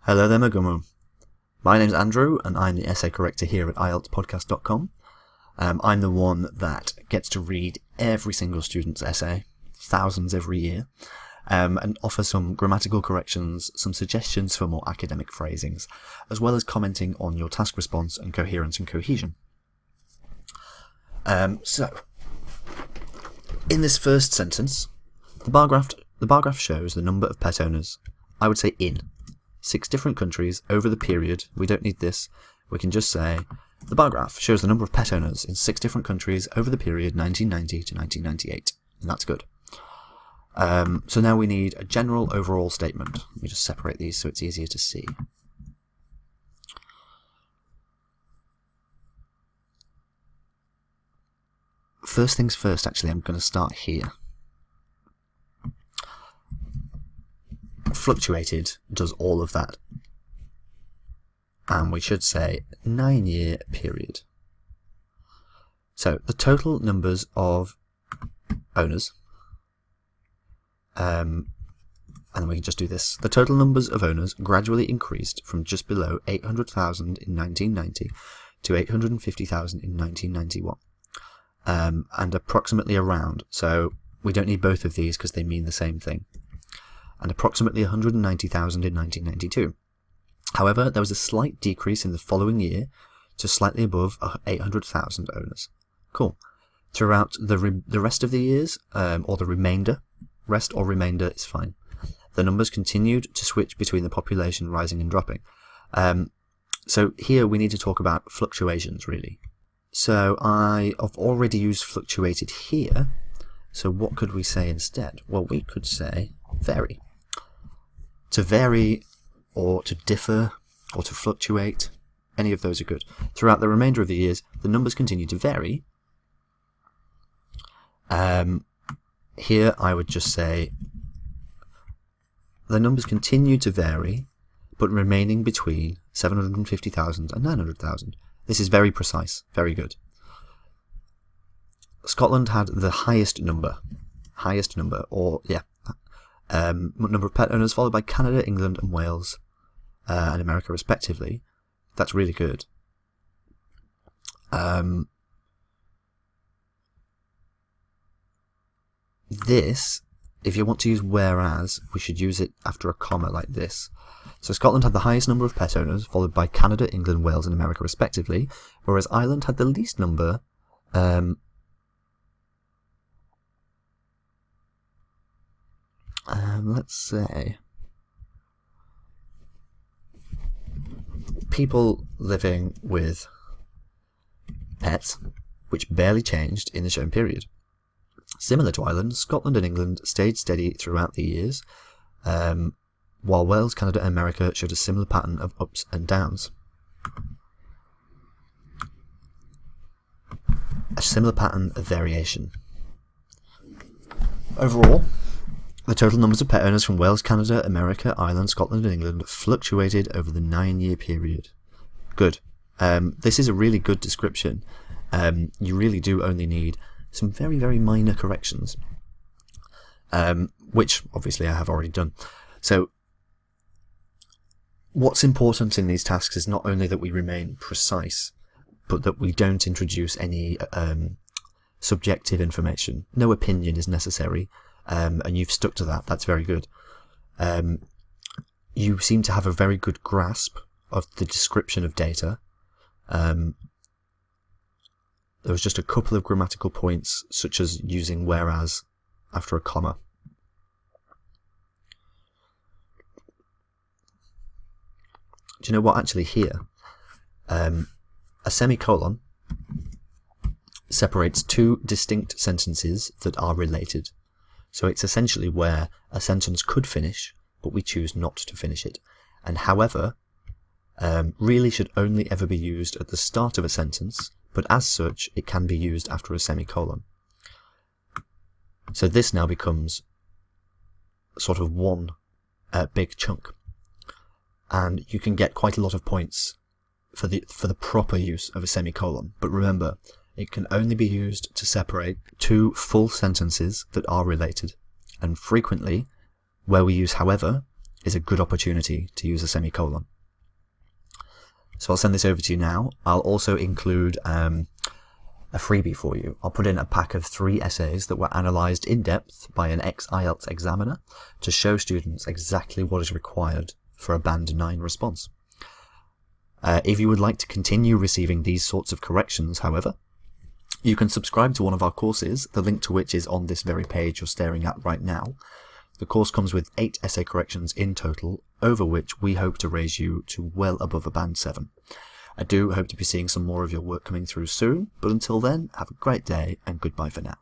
Hello there, Megumu. My name's Andrew, and I'm the essay corrector here at IELTSpodcast.com. I'm the one that gets to read every single student's essay, thousands every year, and offer some grammatical corrections, some suggestions for more academic phrasings, as well as commenting on your task response and coherence and cohesion. So, in this first sentence, the bar graph shows the number of pet owners, I would say in 6 different countries over the period. We don't need this. We can just say the bar graph shows the number of pet owners in 6 different countries over the period 1990 to 1998. And that's good. So now we need a general overall statement. Let me just separate these so it's easier to see. First things first, actually, I'm going to start here. Fluctuated does all of that. And we should say 9-year period. So the total numbers of owners, and then we can just do this. The total numbers of owners gradually increased from just below 800,000 in 1990 to 850,000 in 1991. And approximately around, so we don't need both of these because they mean the same thing, and approximately 190,000 in 1992. However, there was a slight decrease in the following year to slightly above 800,000 owners. Cool. Throughout the rest of the years, or the remainder, rest or remainder is fine, the numbers continued to switch between the population rising and dropping. So here we need to talk about fluctuations, really. So I have already used fluctuated here, so what could we say instead? Well, we could say vary. To vary, or to differ, or to fluctuate, any of those are good. Throughout the remainder of the years, the numbers continue to vary. Here I would just say the numbers continue to vary, but remaining between 750,000 and 900,000. This is very precise, very good. Scotland had the highest number, number of pet owners, followed by Canada, England, and Wales, and America, respectively. That's really good. This, if you want to use whereas, we should use it after a comma like this. So Scotland had the highest number of pet owners, followed by Canada, England, Wales, and America, respectively, whereas Ireland had the least number, let's say, people living with pets, which barely changed in the shown period. Similar to Ireland, Scotland and England stayed steady throughout the years, while Wales, Canada, and America showed a similar pattern of ups and downs. A similar pattern of variation. Overall, the total numbers of pet owners from Wales, Canada, America, Ireland, Scotland, and England fluctuated over the 9-year period. Good. This is a really good description. You really do only need some very, very minor corrections, which obviously I have already done. So what's important in these tasks is not only that we remain precise, but that we don't introduce any subjective information. No opinion is necessary, and you've stuck to that. That's very good. You seem to have a very good grasp of the description of data. There was just a couple of grammatical points, such as using whereas after a comma. Do you know what, actually here? A semicolon separates 2 distinct sentences that are related. So it's essentially where a sentence could finish, but we choose not to finish it. And however, really should only ever be used at the start of a sentence, but as such, it can be used after a semicolon. So this now becomes sort of one big chunk. And you can get quite a lot of points for the proper use of a semicolon. But remember, it can only be used to separate 2 full sentences that are related. And frequently, where we use however, is a good opportunity to use a semicolon. So I'll send this over to you now. I'll also include a freebie for you. I'll put in a pack of 3 essays that were analysed in depth by an ex-IELTS examiner to show students exactly what is required for a Band 9 response. If you would like to continue receiving these sorts of corrections, however, you can subscribe to one of our courses, the link to which is on this very page you're staring at right now. The course comes with 8 essay corrections in total, over which we hope to raise you to well above a Band 7. I do hope to be seeing some more of your work coming through soon, but until then, have a great day and goodbye for now.